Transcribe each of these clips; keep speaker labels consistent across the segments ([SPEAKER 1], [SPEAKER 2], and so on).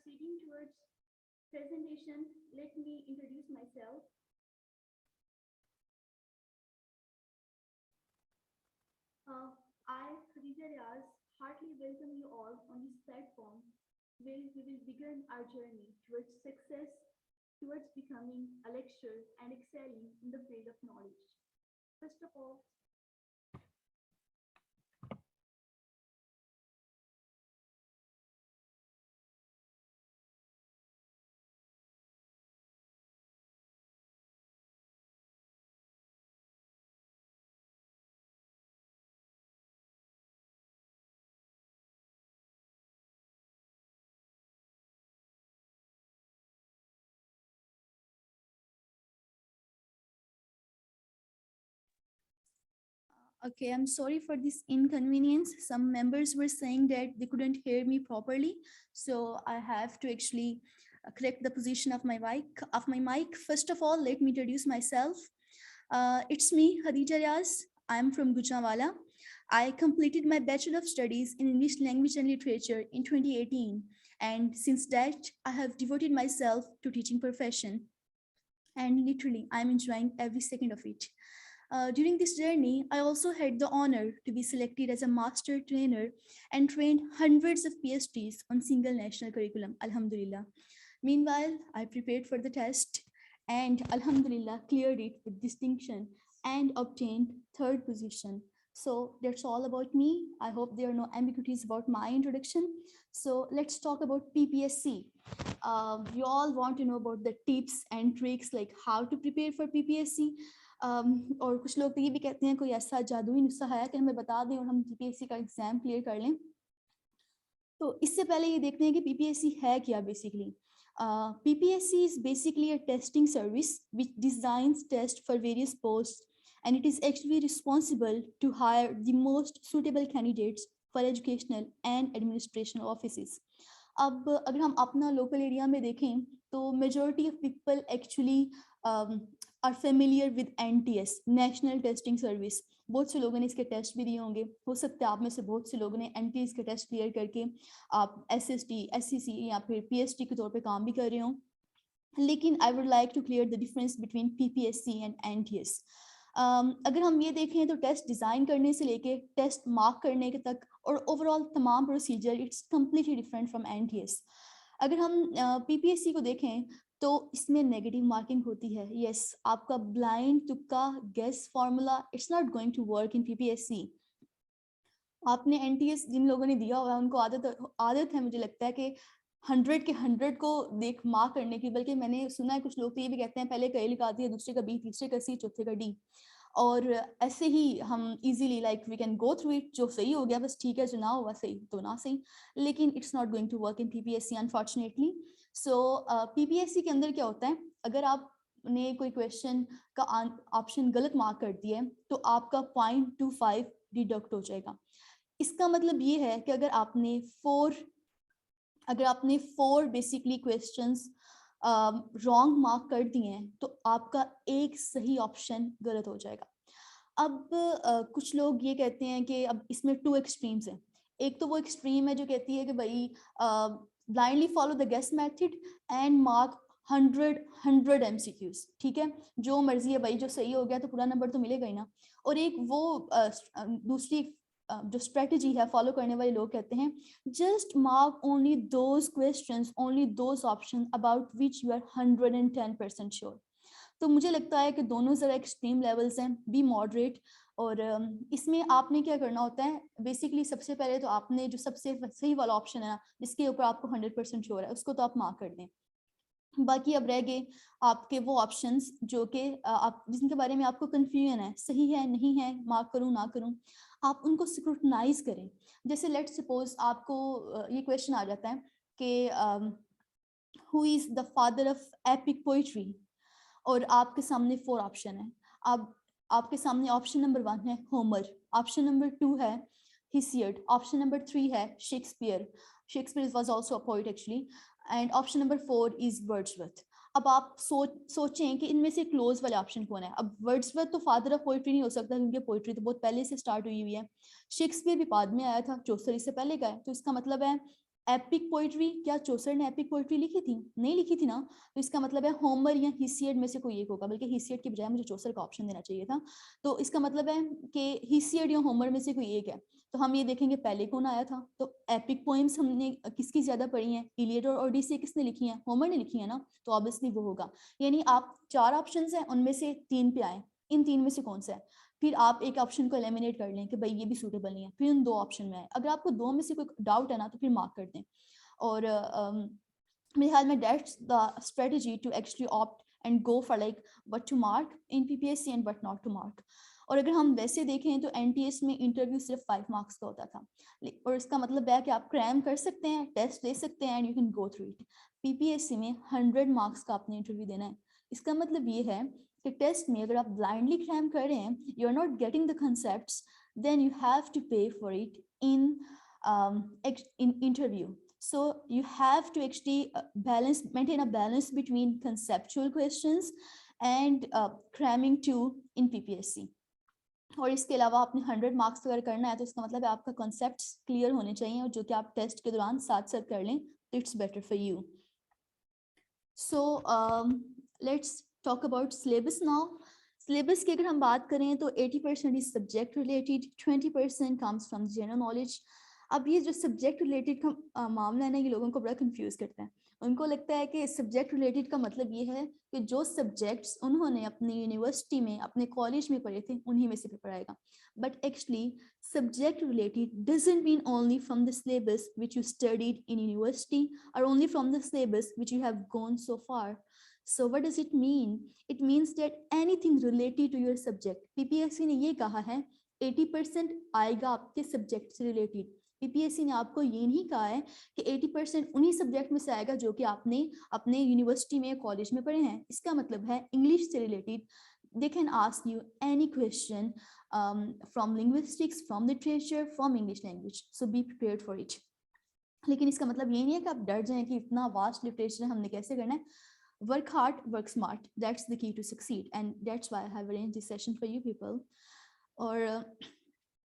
[SPEAKER 1] proceeding towards presentation, let me introduce myself. Uh, I, Khadija Riaz, heartily welcome you all on this platform where we will begin our journey towards success, towards becoming a lecturer and excelling in the field of knowledge. First of all,
[SPEAKER 2] Okay, I'm sorry for this inconvenience. Some members were saying that they couldn't hear me properly, so I have to actually correct the position of my mic. First of all, let me introduce myself. It's me, Khadija Riaz. I'm from Gujranwala. I completed my Bachelor of Studies in English Language and Literature in 2018, and since that, I have devoted myself to teaching profession, and literally, I'm enjoying every second of it. During this journey, I also had the honor to be selected as a master trainer and trained hundreds of PhDs on single national curriculum. Alhamdulillah. Meanwhile, I prepared for the test and Alhamdulillah cleared it with distinction and obtained third position. So that's all about me. I hope there are no ambiguities about my introduction. So let's talk about PPSC. You all want to know about the tips and tricks like how to prepare for PPSC. और कुछ लोग तो ये भी कहते हैं कोई ऐसा जादुई नुस्खा है कि हमें बता दें और हम पीपीएससी का एग्जाम क्लियर कर लें। तो इससे पहले ये देखते हैं कि पीपीएससी है क्या basically. PPSC is basically a testing service which designs tests for various posts, and it is actually responsible to hire the most suitable candidates for educational and administrational offices. अब अगर हम अपना लोकल एरिया में देखें तो majority of people actually are familiar with NTS, national testing service. बहुत से लोगों ने इसके टेस्ट भी दिए होंगे, हो सकता है आप में से बहुत से लोगों ने NTS के टेस्ट क्लियर करके आप SST, SCC या फिर PST के तौर पे काम भी कर रहे हो। लेकिन I would like to clear the difference between PPSC and NTS। अगर हम ये देखें तो टेस्ट डिज़ाइन करने से लेके टेस्ट मार्क करने के तक और ओवरऑल तमाम procedure it's completely different from NTS। अगर हम PPSC को देखें तो इसमें नेगेटिव मार्किंग होती है। यस, आपका ब्लाइंड तुक्का guess formula it's not going to work in PPSC। आपने NTS जिन लोगों ने दिया हुआ है उनको आदत है मुझे लगता है कि 100 के 100 को देख मार्क करने की, बल्कि मैंने सुना है कुछ लोग तो ये भी कहते हैं पहले का A लिखा दिया, दूसरे का B, तीसरे का C, चौथे का D, और ऐसे ही हम easily like we can go through it. जो सही हो गया बस ठीक है, जो ना हुआ सही तो ना सही, लेकिन it's not going to work in PPSC unfortunately. So PPSC के अंदर क्या होता है, अगर आपने कोई क्वेश्चन का ऑप्शन गलत मार्क कर दिया है तो आपका 0.25 डिडक्ट हो जाएगा। इसका मतलब ये है कि अगर आपने four basically questions wrong mark कर दिए हैं तो आपका एक सही ऑप्शन गलत हो जाएगा। अब कुछ लोग ये कहते हैं कि अब इसमें 2 एक्सट्रीम्स हैं। एक तो वो एक्सट्रीम है जो कहती है कि भाई blindly follow the guess method and mark 100 MCQs, ठीक है, जो मर्जी है भाई, जो सही हो गया तो पूरा नंबर तो मिलेगा ही ना। और एक वो दूसरी जो स्ट्रेटजी है फॉलो करने वाले लोग कहते हैं just mark only those questions, only those option about which you are 110% sure. तो मुझे लगता है कि दोनों ज़रा एक्सट्रीम लेवल्स हैं, बी मॉडरेट। और इसमें आपने क्या करना होता है बेसिकली, सबसे पहले तो आपने जो सबसे सही वाला ऑप्शन है ना जिसके ऊपर आपको 100% श्योर है उसको तो आप मार्क कर दें। बाकी अब रह गए आपके वो ऑप्शंस जो कि आप जिनके बारे में आपको कंफ्यूजन है, सही है नहीं है, मार्क करूं ना करूं, आप उनको स्क्रूटनाइज करें। जैसे लेट्स सपोज आपको ये क्वेश्चन आ जाता है कि who is the father of epic poetry, और आपके सामने 4 ऑप्शन है। अब आपके सामने ऑप्शन नंबर 1 है होमर, ऑप्शन नंबर 2 है हिसियड, ऑप्शन नंबर 3 है Shakespeare was also a poet actually, and option number 4 is Wordsworth. अब आप सोचें कि इनमें से क्लोज वाले ऑप्शन कौन है। अब वर्ड्सवर्थ तो फादर ऑफ पोइट्री नहीं हो सकता क्योंकि पोइट्री तो बहुत पहले से स्टार्ट हुई हुई है। शेक्सपियर भी बाद में आया था, चौसर इससे पहले का है, तो इसका मतलब है एपिक पोइट्री, क्या चौसर ने एपिक पोइट्री लिखी थी? नहीं लिखी थी ना, तो इसका मतलब है होमर या हिसियड में से कोई एक होगा, बल्कि हिसियड की बजाय मुझे चौसर का ऑप्शन देना चाहिए था। तो इसका मतलब है कि हिसियड या होमर में से कोई एक है। तो हम ये देखेंगे पहले कौन आया था। तो एपिक पोएम्स हमने किसकी ज्यादा पढ़ी हैं? इलियड और ओडिसी किसने लिखी है? होमर ने लिखी है ना, तो ऑब्वियसली वो होगा। यानी आप 4 ऑप्शंस हैं, उनमें से 3 पे आए, इन 3 में से कौन सा है? फिर आप एक ऑप्शन को एलिमिनेट कर लें कि भाई ये भी सूटेबल नहीं है, फिर उन 2 ऑप्शन में आए। अगर आपको 2 में से कोई डाउट है ना, तो फिर मार्क कर दें। और मेरे ख्याल में that's the strategy to actually opt and go for like what to mark in PPSC and what not to mark. और अगर हम वैसे देखें तो एनटीएस में इंटरव्यू सिर्फ 5 मार्क्स का होता था, और इसका मतलब है कि आप क्रैम कर सकते हैं, टेस्ट दे सकते हैं and you can go through it. PPSC में 100 मार्क्स का आपने इंटरव्यू देना है। इसका मतलब ये है कि टेस्ट में अगर आप ब्लाइंडली क्रैम कर रहे हैं, you are not getting the concepts, then you have to pay for it in interview. So you have to actually maintain a balance between conceptual questions and cramming too in PPSC. और इसके अलावा आपने 100 marks अगर करना है तो इसका मतलब है आपका कॉन्सेप्ट क्लियर होने चाहिए, और जो कि आप टेस्ट के दौरान साथ साथ कर लें तो it's better for you. So let's talk about syllabus now. Syllabus की अगर हम बात करें तो 80% is subject related, 20% comes from general knowledge. अब ये जो सब्जेक्ट रिलेटेड का मामला है ना, ये लोगों को बड़ा कंफ्यूज करता है. उनको लगता है कि सब्जेक्ट रिलेटेड का मतलब ये है कि जो सब्जेक्ट्स उन्होंने अपनी यूनिवर्सिटी में, अपने कॉलेज में पढ़े थे, उन्हीं में से पेपर आएगा. But actually subject related doesn't mean only from the syllabus which you studied in university or only from the syllabus which you have gone so far. So what does it mean? It means that anything related to your subject. PPSC ने ये कहा है 80% आएगा आपके subject से related. PPSC ने आपको ये नहीं कहा है कि 80% उन्हीं सब्जेक्ट में से आएगा जो कि आपने अपने यूनिवर्सिटी में, कॉलेज में पढ़े हैं. इसका मतलब है इंग्लिश से related they can ask you any question from linguistics, from literature, from English language. So be prepared for it. लेकिन इसका मतलब ये नहीं है कि आप डर जाएं कि इतना वास्ट लिटरेचर है, हमने कैसे करना है. Work hard, work smart. That's the key to succeed, and that's why I have arranged this session for you people. Or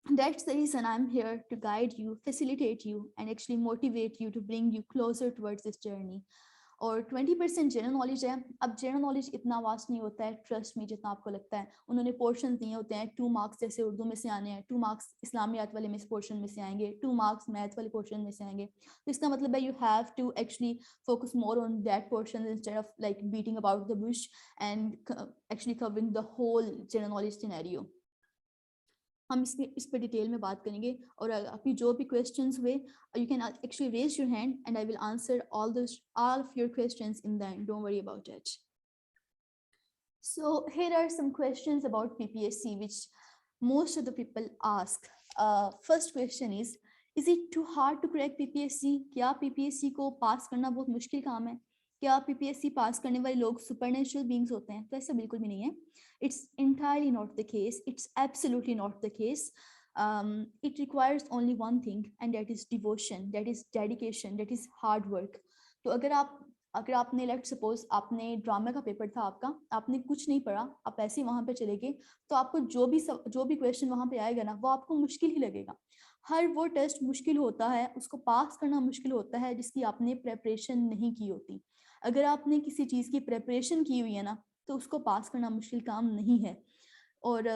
[SPEAKER 2] that's the reason I'm here to guide you, facilitate you, and actually motivate you to bring you closer towards this journey. और 20% general knowledge है. अब general knowledge इतना vast नहीं होता है, trust में, जितना आपको लगता है. उन्होंने पोर्शन दिए होते हैं, 2 मार्क्स जैसे उर्दू में से आने हैं, 2 मार्क्स इस्लामियात वाले में पोर्शन में से आएंगे, 2 मार्क्स मैथ वाले पोर्शन में से आएंगे. तो इसका मतलब है you have to actually focus more on that portion instead of like beating about the bush and actually covering the whole general knowledge scenario. हम इस पर डिटेल में बात करेंगे. और आपकी जो भी क्वेश्चंस हुए, you can actually raise your hand and I will answer all of your questions in the end. Don't worry about it. So here are some questions about PPSC which most of the people ask. First question is it too hard to crack PPSC? क्या PPSC को पास करना बहुत मुश्किल काम है? क्या PPSC पास करने वाले लोग सुपरनेचुरल बीइंग्स होते हैं? तो ऐसा बिल्कुल भी नहीं है. It's entirely not the case. It's absolutely not the case. It requires only one thing, and that is devotion, that is dedication, that is hard work. तो अगर आपने लेट सपोज आपने ड्रामा का पेपर था आपका, आपने कुछ नहीं पढ़ा, आप ऐसे ही वहाँ पे चले गए, तो आपको जो भी क्वेश्चन वहाँ पे आएगा ना, वो आपको मुश्किल ही लगेगा. हर वो टेस्ट मुश्किल होता है, उसको पास करना मुश्किल होता है जिसकी आपने प्रेपरेशन नहीं की होती. अगर आपने किसी चीज़ की प्रेपरेशन की हुई है ना, तो उसको पास करना मुश्किल काम नहीं है. और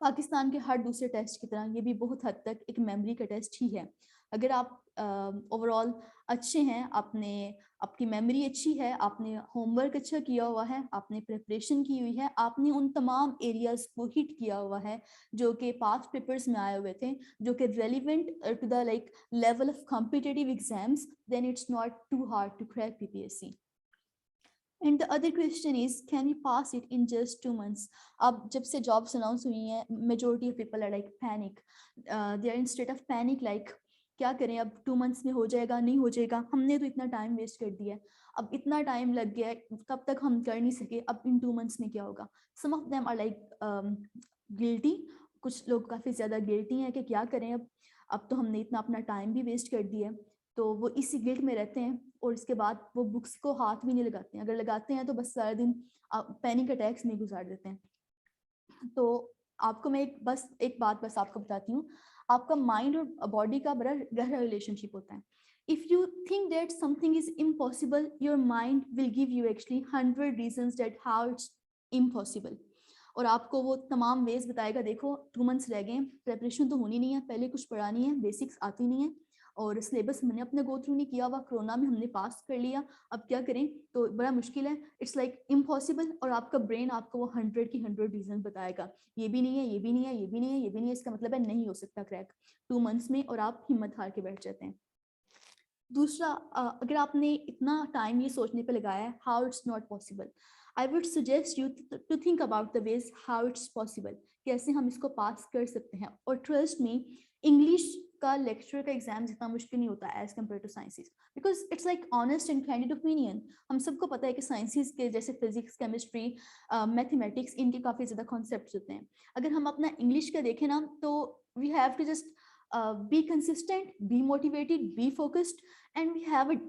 [SPEAKER 2] पाकिस्तान के हर दूसरे टेस्ट की तरह ये भी बहुत हद तक एक मेमोरी का टेस्ट ही है. अगर आप ओवरऑल अच्छे हैं, आपकी मेमोरी अच्छी है, आपने होमवर्क अच्छा किया हुआ है, आपने प्रिपरेशन की हुई है, आपने उन तमाम एरियाज को हिट किया हुआ है जो कि पास्ट पेपर्स में आए हुए थे, जो कि relevant to the like level of competitive exams, then it's not too hard to crack PPSC. And the other question is, can we pass it in just 2 months? अब जब से jobs announce हुई हैं, majority of people are like panic. They are in state of panic like क्या करें, अब 2 months में हो जाएगा, नहीं हो जाएगा, हमने तो इतना टाइम वेस्ट कर दिया है, अब इतना टाइम लग गया है, कब तक हम कर नहीं सके, अब इन 2 months में क्या होगा. Some of them are like guilty. कुछ लोग काफ़ी ज़्यादा गिल्टी हैं कि क्या करें, अब तो हमने इतना अपना टाइम भी वेस्ट कर दिया है. तो वो इसी गिल्ट में रहते हैं और इसके बाद वो बुक्स को हाथ भी नहीं लगाते हैं. अगर लगाते हैं तो बस सारा दिन पैनिक अटैक्स में गुजार देते हैं. तो आपको मैं एक बात बस आपको बताती हूँ, आपका माइंड और बॉडी का बड़ा गहरा रिलेशनशिप होता है. If you think that something is impossible, your mind will give you actually 100 reasons that how it's impossible. और आपको वो तमाम वेज बताएगा, देखो 2 मंथ्स रह गए, प्रेपरेशन तो होनी नहीं है, पहले कुछ पढ़ा नहीं है, बेसिक्स आती नहीं है, और सिलेबस मैंने अपने गो थ्रू नहीं किया हुआ, कोरोना में हमने पास कर लिया, अब क्या करें, तो बड़ा मुश्किल है, इट्स लाइक इम्पॉसिबल. और आपका ब्रेन आपको वो 100 की 100 रीजन बताएगा, ये भी नहीं है, ये भी नहीं है, ये भी नहीं है, ये भी नहीं है, इसका मतलब है नहीं हो सकता क्रैक 2 मंथ्स में, और आप हिम्मत हार के बैठ जाते हैं. दूसरा, अगर आपने इतना टाइम ये सोचने पे लगाया है how it's not possible, I would suggest you to think about the ways how it's possible, कैसे हम इसको पास कर सकते हैं. और ट्रस्ट में, इंग्लिश का लेक्चर का एग्जाम जितना मुश्किल नहीं होता as compare to sciences, because it's like honest and candid opinion. हम सबको पता है कि साइंसेस के जैसे फिजिक्स, केमिस्ट्री, मैथमेटिक्स, इनके काफ़ी ज़्यादा कॉन्सेप्ट होते हैं. अगर हम अपना इंग्लिश का देखें ना, तो we have to just be consistent, be motivated, be focused, and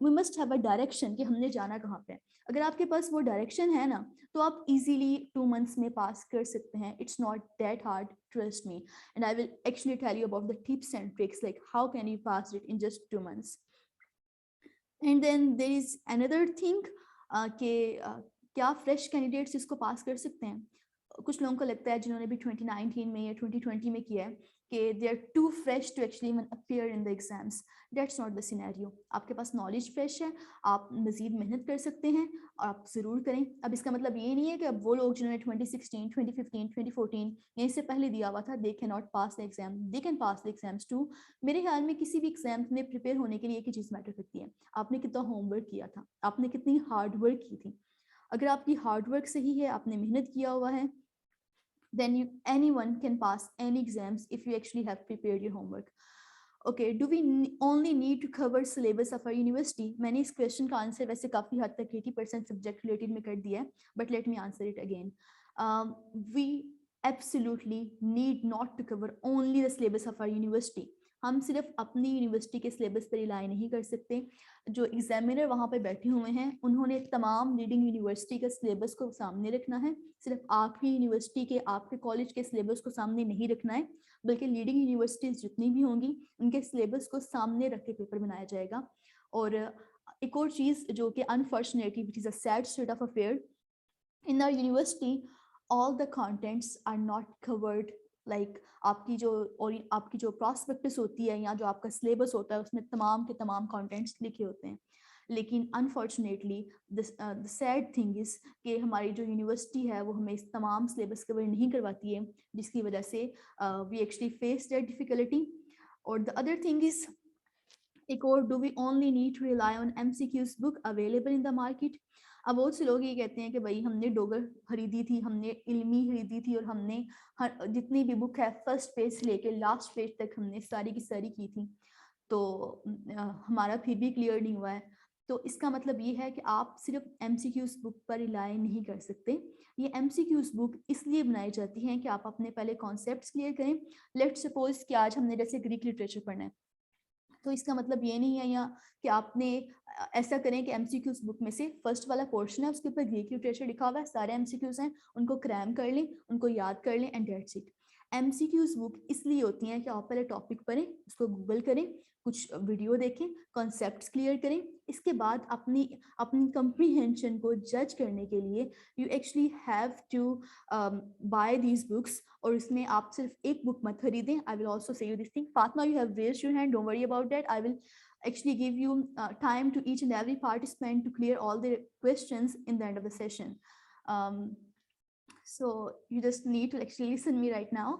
[SPEAKER 2] we must have a direction कि हमने जाना कहाँ पे है. अगर आपके पास वो डायरेक्शन है ना, तो आप इजीली 2 मंथ्स में पास कर सकते हैं. It's not that hard, trust me, and I will actually tell you about the tips and tricks like how can you pass it in just 2 months. And then there is another thing कि क्या fresh candidates इसको पास कर सकते हैं. कुछ लोगों को लगता है जिन्होंने भी 2019 में या 2020 में किया है कि they are too fresh to actually even appear in the exams. That's not the scenario. आपके पास नॉलेज फ्रेश है, आप मजीद मेहनत कर सकते हैं, और आप ज़रूर करें. अब इसका मतलब ये नहीं है कि अब वो लोग जिन्होंने 2016, 2015, 2014 या इससे पहले दिया हुआ था, they can not pass the exam. They can pass the exams too. मेरे ख्याल में किसी भी एग्जाम में प्रिपेयर होने के लिए एक ही चीज़ मैटर करती है, आपने कितना होमवर्क किया था, आपने कितनी हार्ड वर्क की थी. अगर आपकी हार्ड वर्क सही है, आपने मेहनत किया हुआ है, then anyone can pass any exams if you actually have prepared your homework. Okay, do we only need to cover syllabus of our university? मैंने इस क्वेश्चन का आंसर वैसे काफ़ी हद तक 80% सब्जेक्ट रिलेटेड में कर दिया है, but let me answer it again. We absolutely need not to cover only the syllabus of our university. हम सिर्फ अपनी यूनिवर्सिटी के सिलेबस पर रिलाई नहीं कर सकते. जो एग्जामिनर वहाँ पर बैठे हुए हैं, उन्होंने तमाम लीडिंग यूनिवर्सिटी के सिलेबस को सामने रखना है. सिर्फ आपकी यूनिवर्सिटी के, आपके कॉलेज के सिलेबस को सामने नहीं रखना है, बल्कि लीडिंग यूनिवर्सिटीज जितनी भी होंगी उनके सिलेबस को सामने रख के पेपर बनाया जाएगा. और एक और चीज़ जो कि unfortunately which is a sad state of affair, in our university all the contents are not covered. Like आपकी जो प्रॉस्पेक्टस होती है या जो आपका सिलेबस होता है, उसमें तमाम के तमाम कंटेंट्स लिखे होते हैं. लेकिन unfortunately the sad thing is कि हमारी जो यूनिवर्सिटी है वो हमें इस तमाम सिलेबस कवर नहीं करवाती है, जिसकी वजह से we actually face that difficulty. और द अदर थिंग इज़, एक और, do we only need to rely on MCQs book available in the market. अब बहुत से लोग ये कहते हैं कि भाई हमने डोगर खरीदी थी, हमने इल्मी खरीदी थी, और हमने जितनी भी बुक है फर्स्ट पेज से लेकर लास्ट पेज तक हमने सारी की सारी की थी, तो हमारा फिर भी क्लियर नहीं हुआ है. तो इसका मतलब ये है कि आप सिर्फ MCQs बुक पर रिलाई नहीं कर सकते. ये MCQs बुक इसलिए बनाई जाती हैं कि आप अपने पहले कॉन्सेप्ट्स क्लियर करें. लेट्स सपोज कि आज हमने जैसे ग्रीक लिटरेचर पढ़ना है, तो इसका मतलब ये नहीं है यहाँ कि आपने ऐसा करें कि MCQs बुक में से फर्स्ट वाला पोर्शन है उसके ऊपर ग्रीक लिटरेचर लिखा हुआ है, सारे MCQs हैं, उनको क्रैम कर लें, उनको याद कर लें, and that's it. MCQs book इसलिए होती हैं कि आप पहले टॉपिक पढ़ें, उसको गूगल करें, कुछ वीडियो देखें, कॉन्सेप्ट्स क्लियर करें. इसके बाद अपनी अपनी कंप्रीहेंशन को जज करने के लिए you actually have to buy these books. और इसमें आप सिर्फ एक बुक मत खरीदें. I will also say you this thing. Fatima, you have raised your hand, don't worry about that. I will actually give you time to each and every participant to clear all the questions in the end of the session. So you just need to actually listen me right now.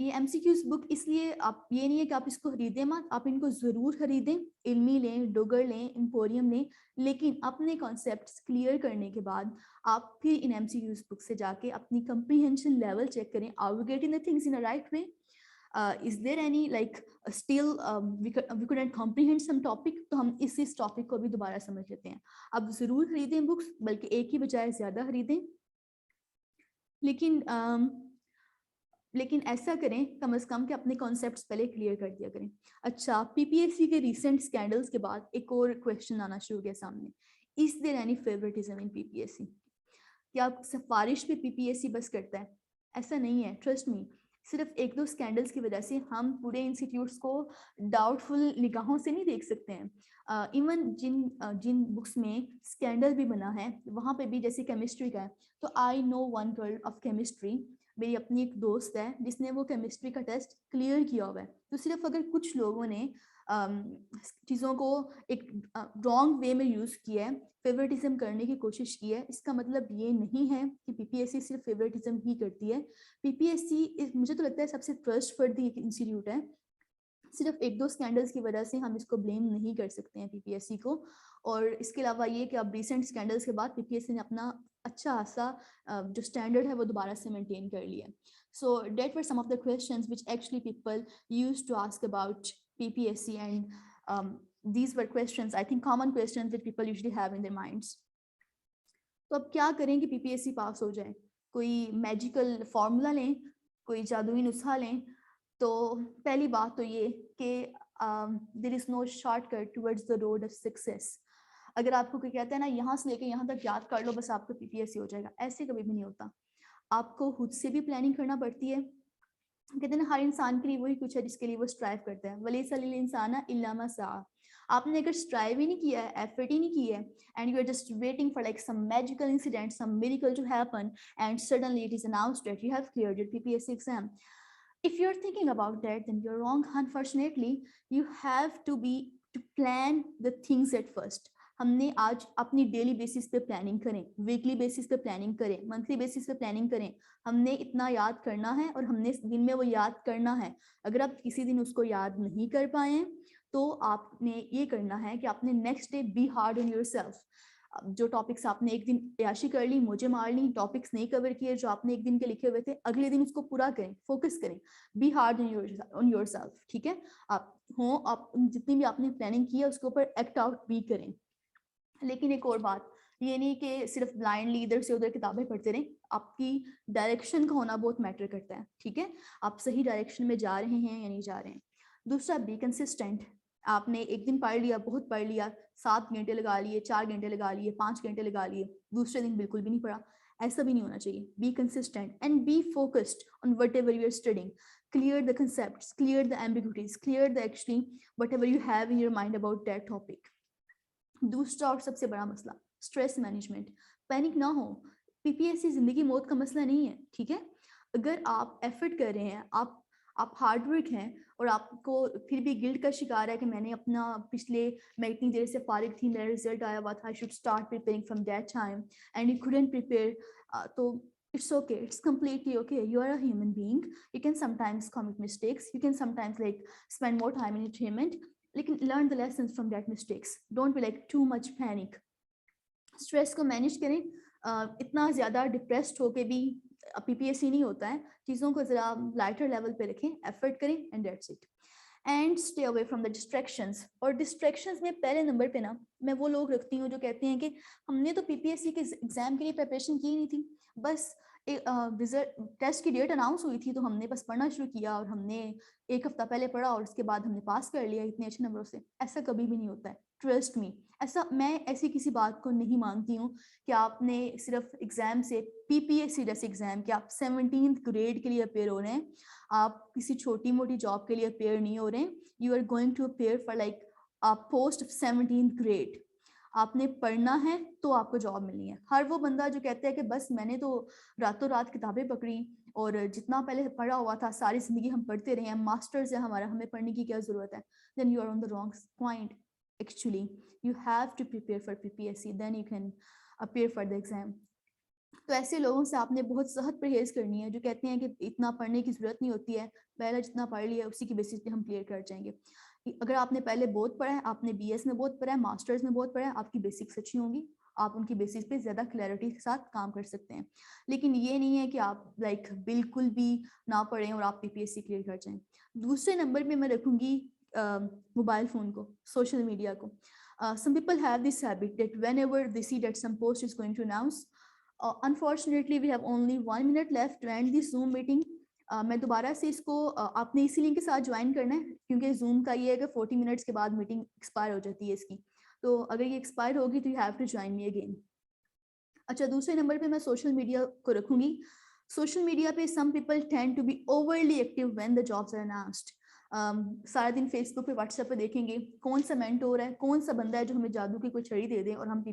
[SPEAKER 2] ये MCQs book इसलिए, आप ये नहीं है कि आप इसको खरीदें मत, आप इनको ज़रूर खरीदें, इल्मी लें, डोगर लें, एम्पोरियम लें, लेकिन अपने कॉन्सेप्ट्स क्लियर करने के बाद आप फिर इन MCQs बुक से जाके अपनी कंप्रीहेंशन लेवल चेक करें. Are we getting the things in a right way? Is there any like still we couldn't comprehend some topic? तो हम इस टॉपिक को भी दोबारा समझ लेते हैं. अब ज़रूर खरीदें बुक्स, बल्कि एक ही बजाय ज़्यादा खरीदें, लेकिन ऐसा करें कम से कम कि अपने कॉन्सेप्ट्स पहले क्लियर कर दिया करें. अच्छा, PPSC के रिसेंट स्कैंडल्स के बाद एक और क्वेश्चन आना शुरू हो गया सामने. Is there any favouritism in PPSC? क्या सिफारिश पे PPSC बस करता है? ऐसा नहीं है, ट्रस्ट मी। सिर्फ एक दो स्कैंडल्स की वजह से हम पूरे इंस्टीट्यूट्स को डाउटफुल निगाहों से नहीं देख सकते हैं। इवन जिन बुक्स में स्कैंडल भी बना है वहाँ पे भी, जैसे केमिस्ट्री का है, तो I know one girl of chemistry, मेरी अपनी एक दोस्त है जिसने वो केमिस्ट्री का टेस्ट क्लियर किया हुआ है। तो सिर्फ अगर कुछ लोगों ने चीज़ों को एक रॉन्ग वे में यूज़ किया है, फेवरेटिज्म करने की कोशिश की है, इसका मतलब ये नहीं है कि पीपीएससी सिर्फ फेवरेटिज्म ही करती है। पीपीएससी मुझे तो लगता है सबसे ट्रस्टवर्दी एक इंस्टीट्यूट है। सिर्फ एक दो स्कैंडल्स की वजह से हम इसको ब्लेम नहीं कर सकते हैं पीपीएससी को। और इसके अलावा ये कि अब रिसेंट स्कैंडल्स के बाद पीपीएससी ने अपना अच्छा खासा जो स्टैंडर्ड है वो दोबारा से मेंटेन कर लिया। So that were some of the questions which actually people used to ask about PPSC, and these were questions, I think common questions that people usually have in their minds. तो अब क्या करें कि PPSC पास हो जाए? कोई magical formula लें, कोई जादुई नुस्खा लें? तो पहली बात तो ये कि there is no shortcut towards the road of success. अगर आपको कोई कहता है ना यहाँ से लेके यहाँ तक याद कर लो बस आपको पीपीएससी हो जाएगा, ऐसे कभी भी नहीं होता। आपको खुद से भी प्लानिंग करना पड़ती है। कहते हैं ना, हर इंसान के लिए वही कुछ है जिसके लिए वो स्ट्राइव करता है। वलैसा लिल इंसाना इल्ला मा सआ। आपने अगर स्ट्राइव ही नहीं किया है, एफर्ट ही नहीं की है, and you are just waiting for like some magical incident, some miracle to happen, and suddenly it is announced that you have cleared your PPSC exam. If you're thinking about that, then you're wrong. Unfortunately, you have to plan the things at first. हमने आज अपनी daily basis पे planning करें, weekly basis पे planning करें, monthly basis पे planning करें। हमने इतना याद करना है और हमने दिन में वो याद करना है। अगर आप किसी दिन उसको याद नहीं कर पाए तो आपने ये करना है कि आपने next day be hard on yourself. जो टॉपिक्स आपने एक दिन याशी कर ली, मुझे मार ली, टॉपिक्स नहीं कवर किए जो आपने एक दिन के लिखे हुए थे, अगले दिन उसको पूरा करें, फोकस करें, बी हार्ड ऑन योरसेल्फ। ठीक है, आप जितनी भी आपने प्लानिंग की है उसके ऊपर एक्ट आउट भी करें। लेकिन एक और बात, ये नहीं कि सिर्फ ब्लाइंडली इधर से उधर किताबें पढ़ते रहें। आपकी डायरेक्शन का होना बहुत मैटर करता है। ठीक है, आप सही डायरेक्शन में जा रहे हैं या नहीं जा रहे हैं। दूसरा, बी कंसिस्टेंट। आपने एक दिन पढ़ लिया, बहुत पढ़ लिया, 7 घंटे लगा लिए, 4 घंटे लगा लिए, 5 घंटे लगा लिए, दूसरे दिन बिल्कुल भी नहीं पढ़ा, ऐसा भी नहीं होना चाहिए। Be consistent and be focused on whatever you are studying. Clear the concept, clear the ambiguities, clear the actually whatever you have in your mind about that topic. दूसरा और सबसे बड़ा मसला, स्ट्रेस मैनेजमेंट। पैनिक ना हो, PPSC जिंदगी मौत का मसला नहीं है। ठीक है, अगर आप एफर्ट कर रहे हैं, आप हार्ड वर्क हैं और आपको फिर भी गिल्ट का शिकार है कि मैंने अपना मैं इतनी देर से फारिग थी, मेरा रिजल्ट आया हुआ था, I should start preparing from that time and you couldn't prepare, तो it's okay, it's completely okay. You are a human being, you can sometimes commit mistakes, you can sometimes like spend more time in entertainment, लेकिन learn the lessons from that mistakes. Don't be like too much panic. Stress को manage करें। इतना ज़्यादा depressed होके भी PPSC नहीं होता है। चीज़ों को ज़रा लाइटर लेवल पे रखें, एफर्ट करें, and that's it. And stay away from the distractions. और डिस्ट्रैक्शंस में पहले नंबर पे ना मैं वो लोग रखती हूँ जो कहते हैं कि हमने तो पीपीएससी के एग्जाम के लिए प्रिपरेशन की नहीं थी, बस रिजल्ट टेस्ट की डेट अनाउंस हुई थी तो हमने बस पढ़ना शुरू किया और हमने एक हफ्ता पहले पढ़ा और उसके बाद हमने पास कर लिया इतने अच्छे नंबरों से। ऐसा कभी भी नहीं होता है, ट्रस्ट मी। मैं ऐसी किसी बात को नहीं मानती हूँ कि आपने सिर्फ एग्जाम से, पीपीएससी जैसे एग्जाम कि आप 17th ग्रेड के लिए अपेयर हो रहे हैं, आप किसी छोटी मोटी जॉब के लिए अपेयर नहीं हो रहे हैं। You are going to appear for like a post of 17th grade. आपने पढ़ना है तो आपको जॉब मिलनी है। हर वो बंदा जो कहता है कि बस मैंने तो रातों रात किताबें पकड़ी और जितना पहले पढ़ा हुआ था सारी जिंदगी हम पढ़ते रहे हैं, मास्टर्स है हमारा, हमें पढ़ने की क्या जरूरत है, then you are on the wrong point. Actually, you have to prepare for PPSC, then you can appear for the exam. तो ऐसे लोगों से आपने बहुत सख्त परहेज करनी है जो कहते हैं कि इतना पढ़ने की जरूरत नहीं होती है, पहले जितना पढ़ लिया उसी की बेसिस पे हम क्लियर कर जाएंगे। अगर आपने पहले बहुत पढ़ा है, आपने बीएस में बहुत पढ़ा है, मास्टर्स में बहुत पढ़ा है, आपकी बेसिक्स अच्छी होंगी, आप उनकी बेसिस पे ज़्यादा क्लैरिटी के साथ काम कर सकते हैं। लेकिन ये नहीं है कि आप लाइक बिल्कुल भी ना पढ़ें और आप पीपीएससी क्लियर कर जाएं। दूसरे नंबर पे मैं रखूँगी मोबाइल फ़ोन को, सोशल मीडिया को। Some people have this habit that whenever they see that some post is going to announce, unfortunately we have only 1 minute left to end this Zoom meeting. मैं दोबारा से इसको आपने इसी link के साथ ज्वाइन करना है क्योंकि Zoom का ये है कि 40 मिनट्स के बाद मीटिंग एक्सपायर हो जाती है इसकी, तो अगर ये एक्सपायर होगी तो you have to join me again. अच्छा, दूसरे नंबर पे मैं सोशल मीडिया को रखूँगी। सोशल मीडिया पे some people tend to be overly active when the jobs are announced. सारा दिन फेसबुक पे व्हाट्सएप पे देखेंगे कौन सा मेंटोर है, कौन सा बंदा है जो हमें जादू की कोई छड़ी दे दे और हम